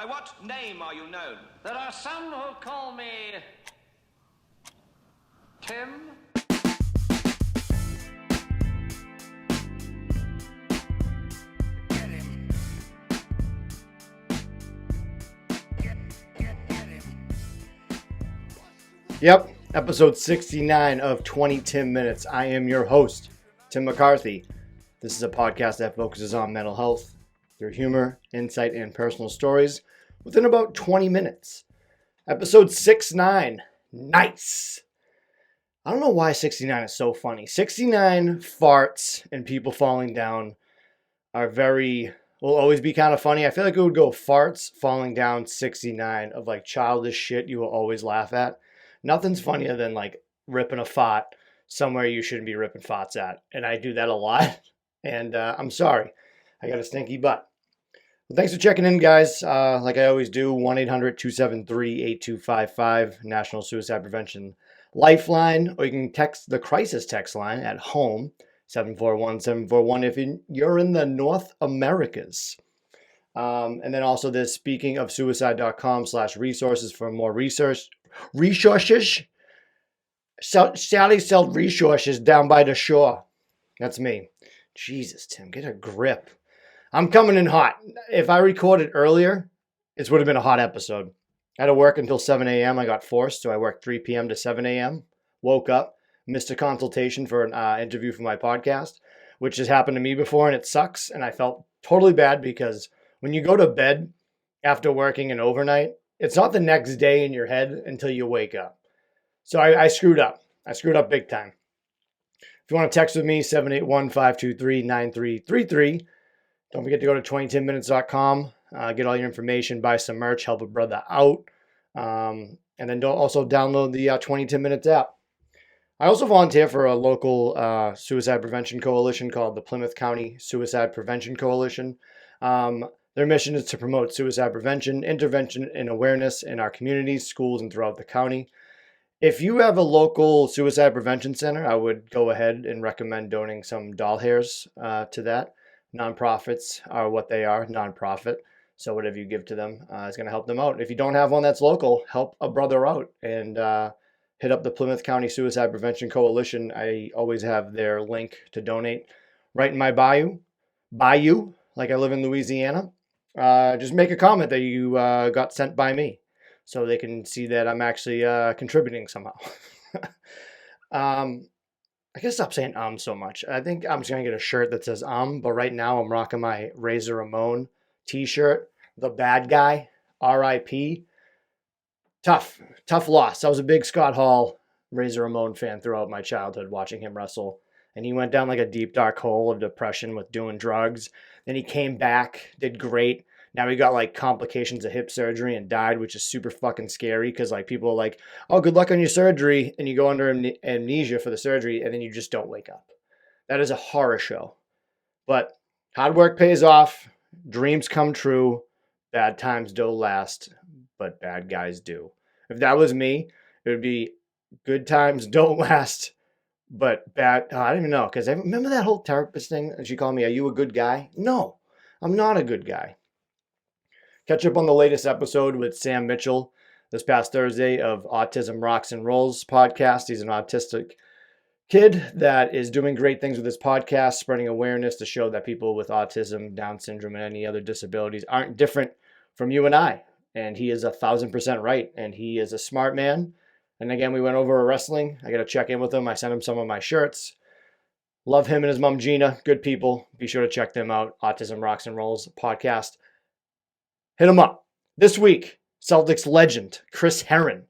By what name are you known? There are some who call me Tim. Yep, episode 69 of 20 Tim Minutes. I am your host, Tim McCarthy. This is a podcast that focuses on mental health through humor, insight, and personal stories within about 20 minutes. Episode 69. Nice. I don't know why 69 is so funny. 69 farts and people falling down will always be kind of funny. I feel like it would go farts falling down 69 of like childish shit you will always laugh at. Nothing's funnier than like ripping a fart somewhere you shouldn't be ripping farts at. And I do that a lot. And I'm sorry. I got a stinky butt. Well, thanks for checking in, guys. Like I always do, 1-800-273-8255, National Suicide Prevention Lifeline. Or you can text the crisis text line at home, 741-741, if you're in the North Americas. And then also there's speakingofsuicide.com/resources for more resources. Sally sold resources down by the shore. That's me. Jesus, Tim, get a grip. I'm coming in hot. If I recorded earlier, this would have been a hot episode. I had to work until 7 a.m. I got forced, so I worked 3 p.m. to 7 a.m. Woke up, missed a consultation for an interview for my podcast, which has happened to me before, and it sucks. And I felt totally bad because when you go to bed after working an overnight, it's not the next day in your head until you wake up. So I screwed up. I screwed up big time. If you want to text with me, 781-523-9333. Don't forget to go to 2010minutes.com. Get all your information, buy some merch, help a brother out. And then also download the 2010 Minutes app. I also volunteer for a local suicide prevention coalition called the Plymouth County Suicide Prevention Coalition. Their mission is to promote suicide prevention, intervention, and awareness in our communities, schools, and throughout the county. If you have a local suicide prevention center, I would go ahead and recommend donating some doll hairs to that. Nonprofits are what they are, nonprofit. So whatever you give to them is going to help them out. If you don't have one that's local, help a brother out and hit up the Plymouth County Suicide Prevention Coalition. I always have their link to donate right in my bayou, like I live in Louisiana. Just make a comment that you got sent by me so they can see that I'm actually contributing somehow. I gotta stop saying so much. I think I'm just gonna get a shirt that says but right now I'm rocking my Razor Ramon t-shirt, the bad guy, R.I.P. Tough loss. I was a big Scott Hall Razor Ramon fan throughout my childhood, watching him wrestle. And he went down like a deep, dark hole of depression with doing drugs. Then he came back, did great. Now he got like complications of hip surgery and died, which is super fucking scary because like people are like, oh, good luck on your surgery. And you go under amnesia for the surgery and then you just don't wake up. That is a horror show. But hard work pays off. Dreams come true. Bad times don't last, but bad guys do. If that was me, it would be good times don't last. But bad, I don't even know, because I remember that whole therapist thing. She called me, are you a good guy? No, I'm not a good guy. Catch up on the latest episode with Sam Mitchell this past Thursday of Autism Rocks and Rolls podcast. He's an autistic kid that is doing great things with his podcast, spreading awareness to show that people with autism, Down syndrome, and any other disabilities aren't different from you and I. And he is 1,000% right. And he is a smart man. And again, we went over wrestling. I got to check in with him. I sent him some of my shirts. Love him and his mom, Gina. Good people. Be sure to check them out. Autism Rocks and Rolls podcast. Hit him up. This week, Celtics legend Chris Herron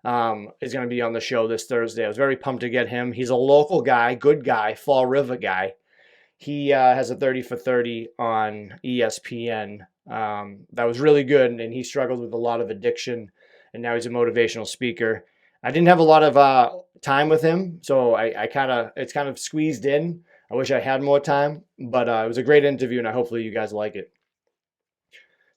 is going to be on the show this Thursday. I was very pumped to get him. He's a local guy, good guy, Fall River guy. He has a 30 for 30 on ESPN. That was really good, and he struggled with a lot of addiction, and now he's a motivational speaker. I didn't have a lot of time with him, so it's kind of squeezed in. I wish I had more time, but it was a great interview, and hopefully you guys like it.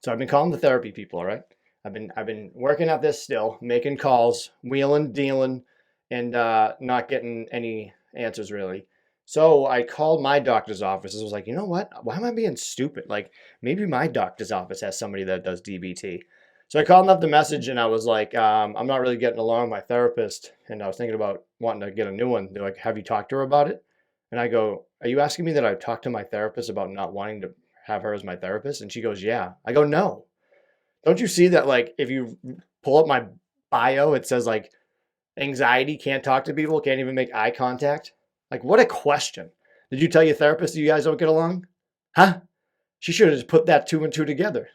So I've been calling the therapy people, all right? I've been working at this still, making calls, wheeling, dealing, and not getting any answers really. So I called my doctor's office. I was like, you know what? Why am I being stupid? Like, maybe my doctor's office has somebody that does DBT. So I called and left a message, and I was like, I'm not really getting along with my therapist, and I was thinking about wanting to get a new one. They're like, have you talked to her about it? And I go, are you asking me that I talked to my therapist about not wanting to have her as my therapist? And she goes, yeah. I go, no. Don't you see that, like, if you pull up my bio, it says, like, anxiety, can't talk to people, can't even make eye contact? Like, what a question. Did you tell your therapist that you guys don't get along? Huh? She should have just put that two and two together.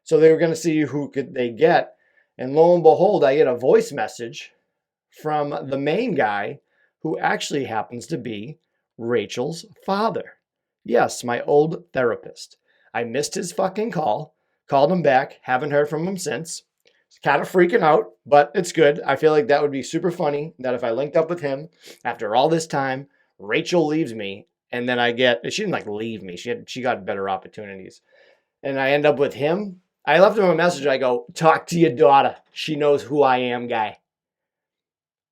So they were going to see who could they get. And lo and behold, I get a voice message from the main guy who actually happens to be Rachel's father. Yes, my old therapist. I missed his fucking call, called him back, haven't heard from him since. Kind of freaking out, but it's good. I feel like that would be super funny that if I linked up with him after all this time, Rachel leaves me, and then she didn't like leave me. She got better opportunities. And I end up with him. I left him a message. I go, talk to your daughter. She knows who I am, guy.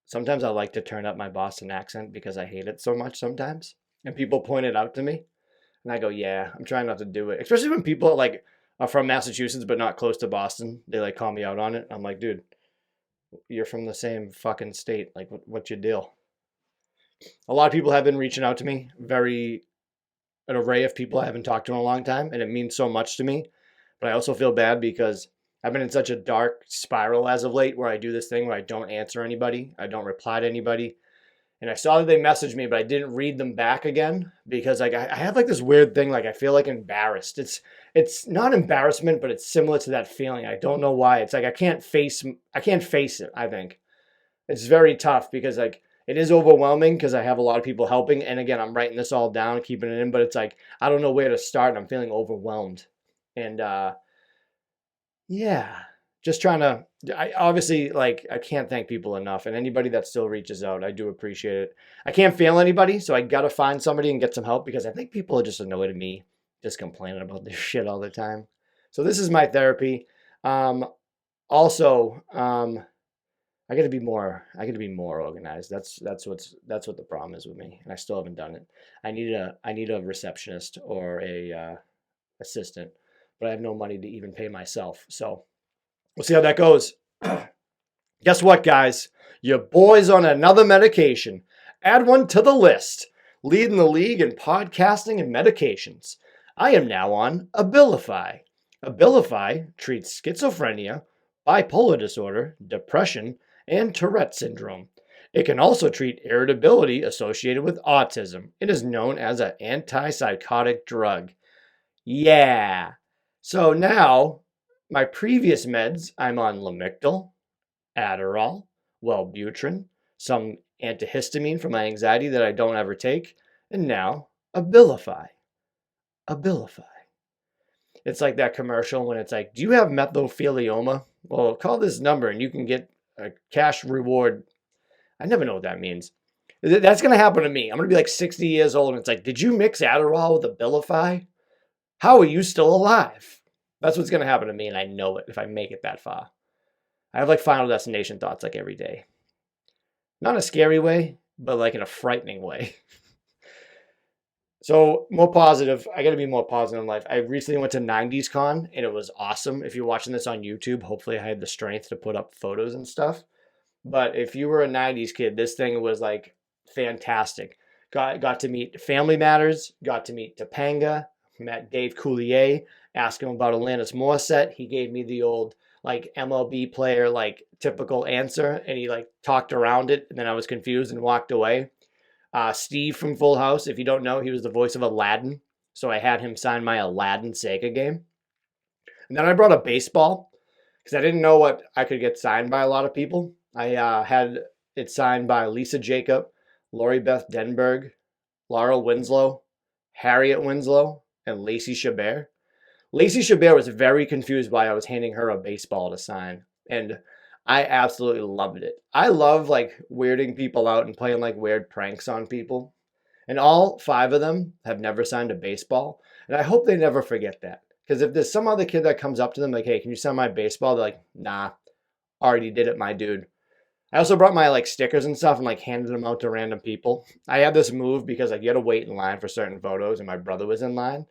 Sometimes I like to turn up my Boston accent because I hate it so much sometimes. And people point it out to me. And I go, yeah, I'm trying not to do it. Especially when people like are from Massachusetts but not close to Boston. They like call me out on it. I'm like, dude, you're from the same fucking state. Like, what's your deal? A lot of people have been reaching out to me. An array of people I haven't talked to in a long time. And it means so much to me. But I also feel bad because I've been in such a dark spiral as of late where I do this thing where I don't answer anybody. I don't reply to anybody. And I saw that they messaged me, but I didn't read them back again because like I have like this weird thing, like I feel like embarrassed. It's not embarrassment, but it's similar to that feeling. I don't know why. It's like I can't face it, I think. It's very tough because like it is overwhelming because I have a lot of people helping. And again, I'm writing this all down, keeping it in, but it's like I don't know where to start. I'm feeling overwhelmed. And yeah, just trying to, I obviously, like, I can't thank people enough. And anybody that still reaches out, I do appreciate it. I can't fail anybody, so I got to find somebody and get some help because I think people are just annoyed at me just complaining about this shit all the time. So this is my therapy. Um, also, I got to be more organized. That's what the problem is with me. And I still haven't done it. I need a receptionist or a assistant, but I have no money to even pay myself. So we'll see how that goes. Guess what, guys? Your boy's on another medication. Add one to the list. Leading the league in podcasting and medications. I am now on Abilify. Abilify treats schizophrenia, bipolar disorder, depression, and Tourette syndrome. It can also treat irritability associated with autism. It is known as an antipsychotic drug. Yeah. So now, my previous meds, I'm on Lamictal, Adderall, Wellbutrin, some antihistamine for my anxiety that I don't ever take, and now Abilify. Abilify. It's like that commercial when it's like, do you have mesothelioma? Well, call this number and you can get a cash reward. I never know what that means. That's going to happen to me. I'm going to be like 60 years old and it's like, did you mix Adderall with Abilify? How are you still alive? That's what's going to happen to me, and I know it if I make it that far. I have like Final Destination thoughts like every day. Not in a scary way, but like in a frightening way. So more positive. I got to be more positive in life. I recently went to 90s Con, and it was awesome. If you're watching this on YouTube, hopefully I had the strength to put up photos and stuff. But if you were a 90s kid, this thing was like fantastic. Got to meet Family Matters, got to meet Topanga, met Dave Coulier, asked him about Alanis Morissette. He gave me the old like MLB player, like typical answer, and he like talked around it, and then I was confused and walked away. Steve from Full House, if you don't know, he was the voice of Aladdin, so I had him sign my Aladdin Sega game. And then I brought a baseball because I didn't know what I could get signed by a lot of people. I had it signed by Lisa Jacob, Lori Beth Denberg, Laurel Winslow, Harriet Winslow, and Lacey Chabert. Lacey Chabert was very confused why I was handing her a baseball to sign, and I absolutely loved it. I love like weirding people out and playing like weird pranks on people. And all 5 of them have never signed a baseball, and I hope they never forget that. Because if there's some other kid that comes up to them like, "Hey, can you sign my baseball?" They're like, "Nah, already did it, my dude." I also brought my like stickers and stuff and like handed them out to random people. I had this move because like you had to wait in line for certain photos, and my brother was in line.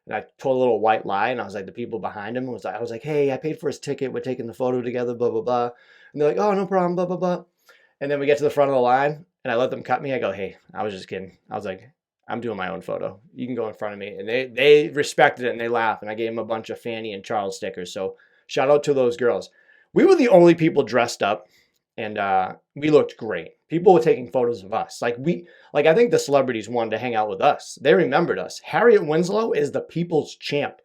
And I told a little white lie, and I was like, the people behind him was like, I was like, hey, I paid for his ticket. We're taking the photo together, blah blah blah. And they're like, oh, no problem, blah blah blah. And then we get to the front of the line, and I let them cut me. I go, hey, I was just kidding. I was like, I'm doing my own photo. You can go in front of me. And they respected it, and they laughed. And I gave them a bunch of Fanny and Charles stickers. So shout out to those girls. We were the only people dressed up, and we looked great. People were taking photos of us. Like I think the celebrities wanted to hang out with us. They remembered us. Harriet Winslow is the people's champ.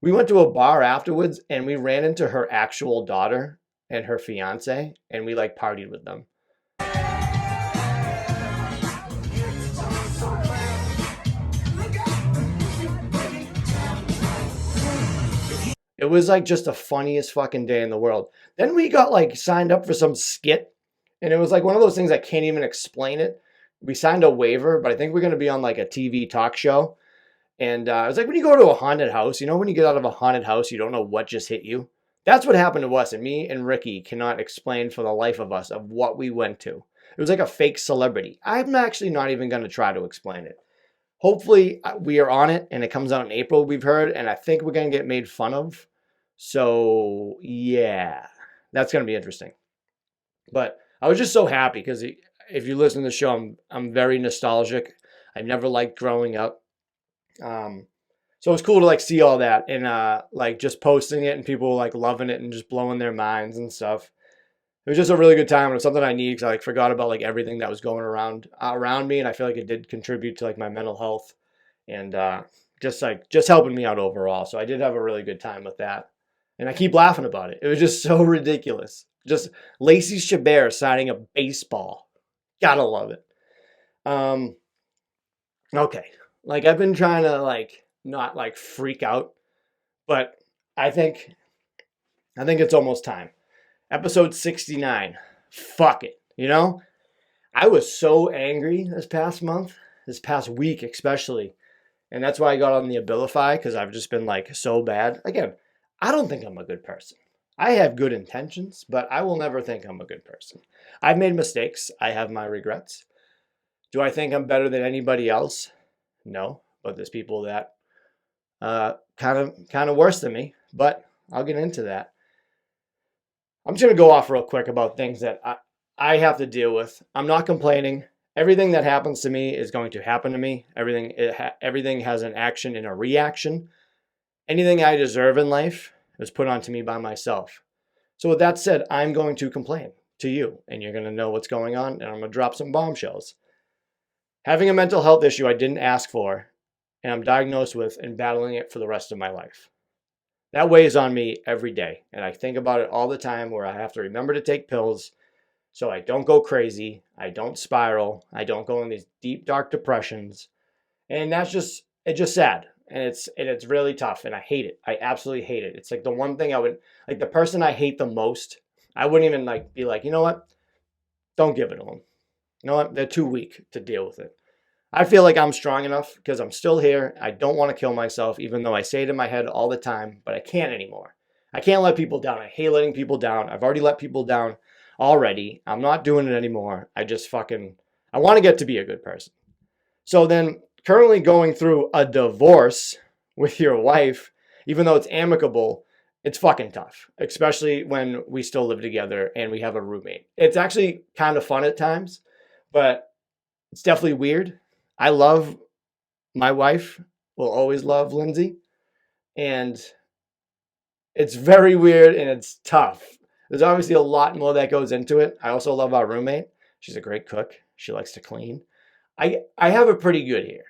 We went to a bar afterwards, and we ran into her actual daughter and her fiance, and we like partied with them. It was like just the funniest fucking day in the world. Then we got like signed up for some skit, and it was like one of those things I can't even explain it. We signed a waiver, but I think we're going to be on like a TV talk show. And it was like when you go to a haunted house, you know, when you get out of a haunted house, you don't know what just hit you. That's what happened to us. And me and Ricky cannot explain for the life of us of what we went to. It was like a fake celebrity. I'm actually not even going to try to explain it. Hopefully we are on it and it comes out in April, we've heard. And I think we're going to get made fun of. So yeah, that's going to be interesting. But I was just so happy because if you listen to the show, I'm very nostalgic. I never liked growing up. So it's cool to like see all that and like just posting it and people like loving it and just blowing their minds and stuff. It was just a really good time. It was something I needed because I like forgot about like everything that was going around me, and I feel like it did contribute to like my mental health and just helping me out overall. So I did have a really good time with that, and I keep laughing about it. It was just so ridiculous. Just Lacey Chabert signing a baseball. Gotta love it. Okay. Like I've been trying to like not like freak out, but I think it's almost time. Episode 69. Fuck it. You know? I was so angry this past week especially. And that's why I got on the Abilify, because I've just been like so bad. Again, I don't think I'm a good person. I have good intentions, but I will never think I'm a good person. I've made mistakes. I have my regrets. Do I think I'm better than anybody else? No, but there's people that kind of worse than me, but I'll get into that. I'm just going to go off real quick about things that I have to deal with. I'm not complaining. Everything that happens to me is going to happen to me. Everything has an action and a reaction. Anything I deserve in life is put onto me by myself. So with that said, I'm going to complain to you, and you're going to know what's going on, and I'm going to drop some bombshells. Having a mental health issue I didn't ask for, and I'm diagnosed with and battling it for the rest of my life. That weighs on me every day, and I think about it all the time where I have to remember to take pills so I don't go crazy, I don't spiral, I don't go in these deep, dark depressions, and it's just sad, and it's really tough, and I hate it. I absolutely hate it. It's like the one thing I would, like the person I hate the most, I wouldn't even like be like, you know what? Don't give it to them. You know what? They're too weak to deal with it. I feel like I'm strong enough because I'm still here. I don't want to kill myself, even though I say it in my head all the time, but I can't anymore. I can't let people down. I hate letting people down. I've already let people down already. I'm not doing it anymore. I want to get to be a good person. So then currently going through a divorce with your wife, even though it's amicable, it's fucking tough, especially when we still live together and we have a roommate. It's actually kind of fun at times, but it's definitely weird. I love my wife, will always love Lindsay, and it's very weird and it's tough. There's obviously a lot more that goes into it. I also love our roommate. She's a great cook. She likes to clean. I have it pretty good here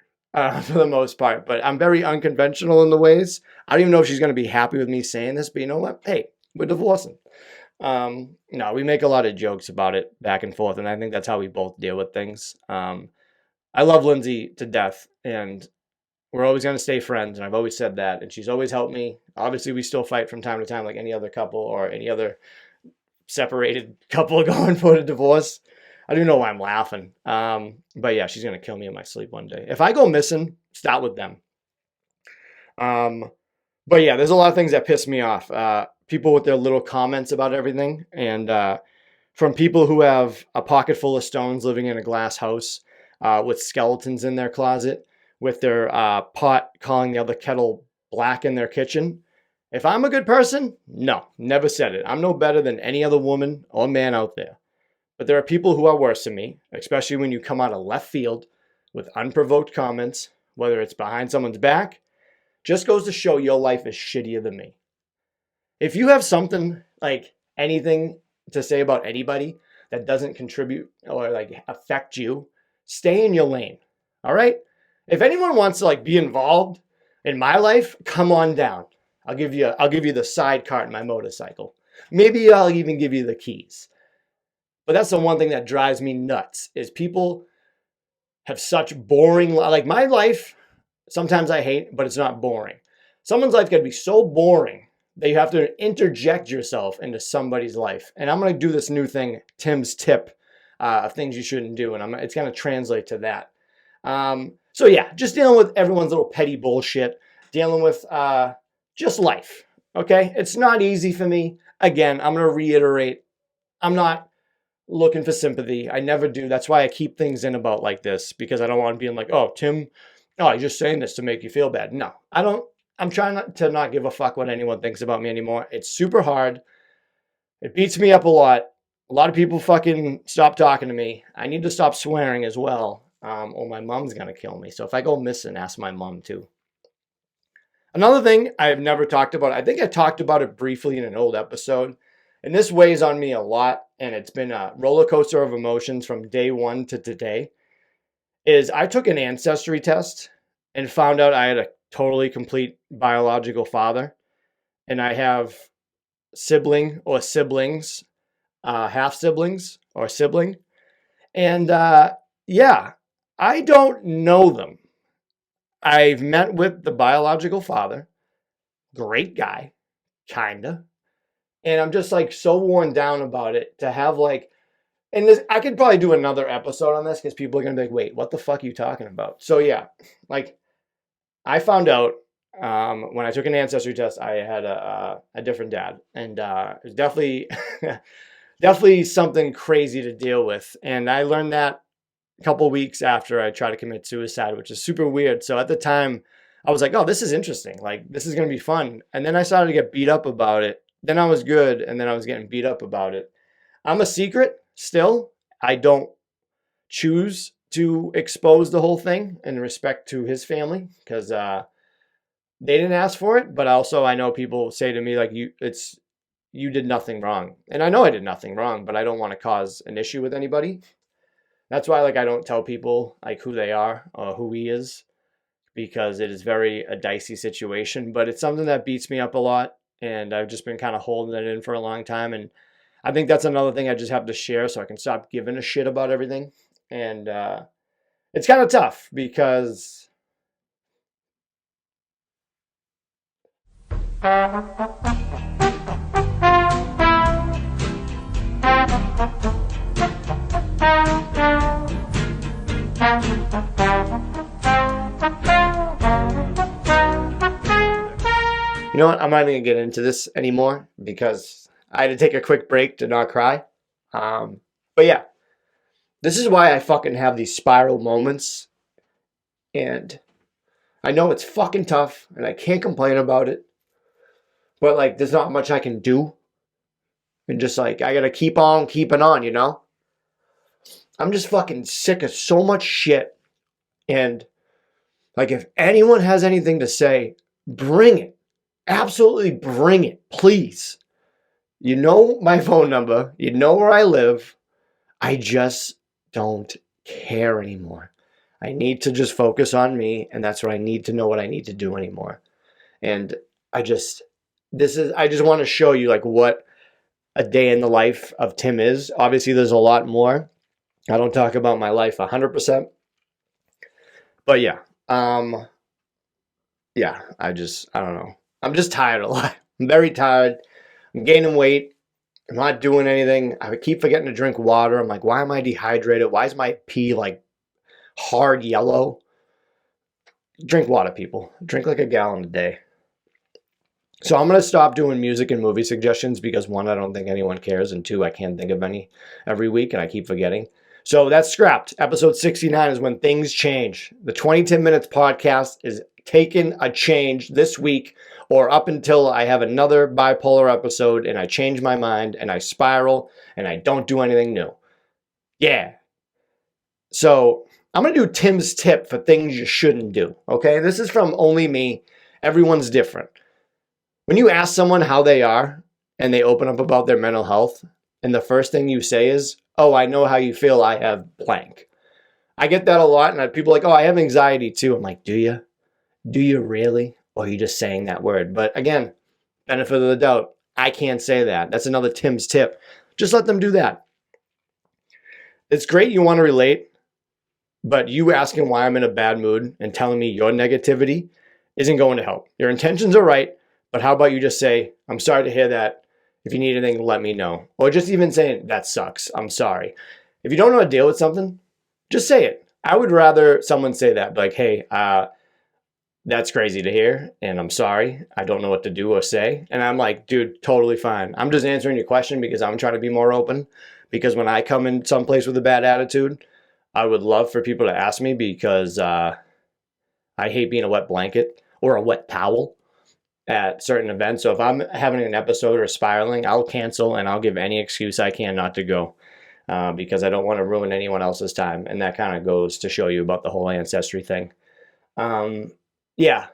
for the most part, but I'm very unconventional in the ways. I don't even know if she's going to be happy with me saying this, but you know what? Hey, we're divorcing. No, we make a lot of jokes about it back and forth, and I think that's how we both deal with things. I love Lindsay to death, and we're always going to stay friends, and I've always said that, and she's always helped me. Obviously, we still fight from time to time like any other couple or any other separated couple going for a divorce. I don't know why I'm laughing. But yeah, she's going to kill me in my sleep one day. If I go missing, start with them. But yeah, there's a lot of things that piss me off. People with their little comments about everything, and from people who have a pocket full of stones living in a glass house with skeletons in their closet, with their pot calling the other kettle black in their kitchen. If I'm a good person, no, never said it. I'm no better than any other woman or man out there. But there are people who are worse than me, especially when you come out of left field with unprovoked comments, whether it's behind someone's back. Just goes to show your life is shittier than me. If you have something like anything to say about anybody that doesn't contribute or like affect you, stay in your lane. All right? If anyone wants to like be involved in my life, come on down. I'll give you the side cart in my motorcycle. Maybe I'll even give you the keys. But that's the one thing that drives me nuts is people have such boring, like my life, sometimes I hate, but it's not boring. Someone's life can be so boring that you have to interject yourself into somebody's life. And I'm going to do this new thing, Tim's tip of things you shouldn't do. And it's going to translate to that. So yeah, just dealing with everyone's little petty bullshit, dealing with just life. Okay. It's not easy for me. Again, I'm going to reiterate, I'm not looking for sympathy. I never do. That's why I keep things in about like this, because I don't want to be like, oh, Tim, you're just saying this to make you feel bad. No, I don't. I'm trying to not give a fuck what anyone thinks about me anymore. It's super hard. It beats me up a lot. A lot of people fucking stop talking to me. I need to stop swearing as well, or my mom's going to kill me. So if I go missing, ask my mom too. Another thing I have never talked about, I think I talked about it briefly in an old episode, and this weighs on me a lot, and it's been a roller coaster of emotions from day one to today, is I took an ancestry test and found out I had a totally complete biological father, and I have sibling or siblings, half siblings or sibling, and yeah, I don't know them. I've met with the biological father, great guy, kinda, and I'm just like so worn down about it to have like, and this, I could probably do another episode on this because people are gonna be like, wait, what the fuck are you talking about? So yeah, like I found out when I took an ancestry test, I had a different dad, and it was definitely definitely something crazy to deal with, and I learned that a couple of weeks after I tried to commit suicide, which is super weird. So at the time, I was like, oh, this is interesting. Like, this is going to be fun. And then I started to get beat up about it. Then I was good, and then I was getting beat up about it. I'm a secret still. I don't choose to expose the whole thing in respect to his family because they didn't ask for it. But also, I know people say to me, like, you did nothing wrong. And I know I did nothing wrong, but I don't want to cause an issue with anybody. That's why, like, I don't tell people like who they are or who he is, because it is very a dicey situation. But it's something that beats me up a lot, and I've just been kind of holding it in for a long time. And I think that's another thing I just have to share so I can stop giving a shit about everything. And it's kind of tough because you know what? I'm not even going to get into this anymore because I had to take a quick break to not cry. But yeah, this is why I fucking have these spiral moments. And I know it's fucking tough and I can't complain about it. But like, there's not much I can do. And just like, I got to keep on keeping on, you know? I'm just fucking sick of so much shit. And like, if anyone has anything to say, bring it. Absolutely bring it, please. You know my phone number. You know where I live. I just don't care anymore. I need to just focus on me, and that's what I need to know what I need to do anymore. And I just want to show you like what a day in the life of Tim is. Obviously, there's a lot more. I don't talk about my life 100%. But yeah, yeah, I don't know. I'm just tired a lot. I'm very tired. I'm gaining weight. I'm not doing anything. I keep forgetting to drink water. I'm like, why am I dehydrated? Why is my pee like hard yellow? Drink water, people. Drink like a gallon a day. So I'm going to stop doing music and movie suggestions because one, I don't think anyone cares, and two, I can't think of any every week and I keep forgetting. So that's scrapped. Episode 69 is when things change. The 10 Minutes podcast is taking a change this week or up until I have another bipolar episode and I change my mind and I spiral and I don't do anything new. Yeah. So I'm going to do Tim's tip for things you shouldn't do. Okay. This is from only me. Everyone's different. When you ask someone how they are and they open up about their mental health, and the first thing you say is, oh, I know how you feel. I have blank. I get that a lot. And people are like, oh, I have anxiety too. I'm like, do you? Do you really? Or are you just saying that word? But again, benefit of the doubt. I can't say that. That's another Tim's tip. Just let them do that. It's great you want to relate, but you asking why I'm in a bad mood and telling me your negativity isn't going to help. Your intentions are right. But how about you just say, I'm sorry to hear that. If you need anything, let me know. Or just even saying, that sucks. I'm sorry. If you don't know how to deal with something, just say it. I would rather someone say that. Like, hey, that's crazy to hear. And I'm sorry. I don't know what to do or say. And I'm like, dude, totally fine. I'm just answering your question because I'm trying to be more open. Because when I come in someplace with a bad attitude, I would love for people to ask me because I hate being a wet blanket or a wet towel at certain events. So if I'm having an episode or spiraling, I'll cancel and I'll give any excuse I can not to go because I don't want to ruin anyone else's time. And that kind of goes to show you about the whole Ancestry thing. Yeah.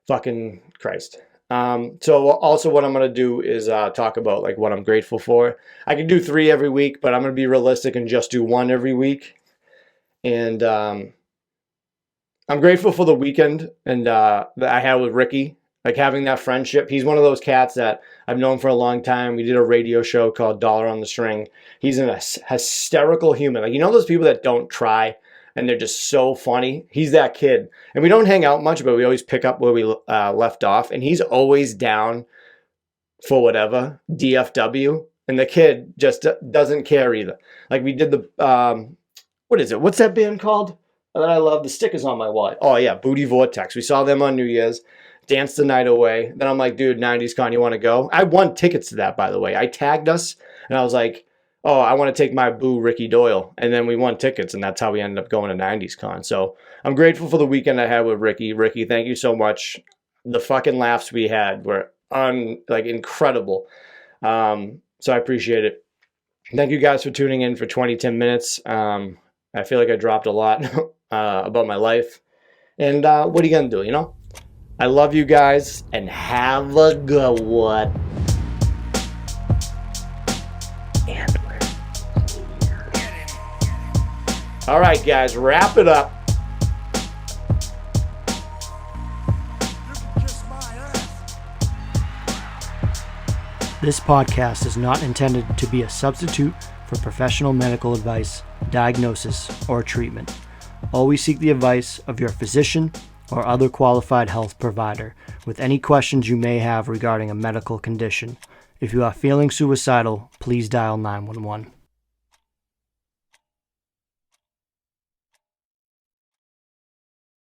Fucking Christ. So also what I'm going to do is talk about like what I'm grateful for. I can do 3 every week, but I'm going to be realistic and just do 1 every week. And I'm grateful for the weekend and that I had with Ricky. Like having that friendship. He's one of those cats that I've known for a long time. We did a radio show called Dollar on the String. He's an hysterical human. Like, you know those people that don't try and they're just so funny? He's that kid. And we don't hang out much, but we always pick up where we left off. And he's always down for whatever, DFW. And the kid just doesn't care either. Like we did the, what is it? What's that band called that I love? The stickers on my wall. Oh yeah, Booty Vortex. We saw them on New Year's. Danced the night away. Then I'm like, dude, 90s Con, you want to go? I won tickets to that, by the way. I tagged us, and I was like, oh, I want to take my boo, Ricky Doyle. And then we won tickets, and that's how we ended up going to 90s Con. So I'm grateful for the weekend I had with Ricky. Ricky, thank you so much. The fucking laughs we had were incredible. So I appreciate it. Thank you guys for tuning in for 10 minutes. I feel like I dropped a lot about my life. And what are you going to do, you know? I love you guys, and have a good one. And all right, guys, wrap it up. This podcast is not intended to be a substitute for professional medical advice, diagnosis, or treatment. Always seek the advice of your physician or other qualified health provider with any questions you may have regarding a medical condition. If you are feeling suicidal, please dial 911.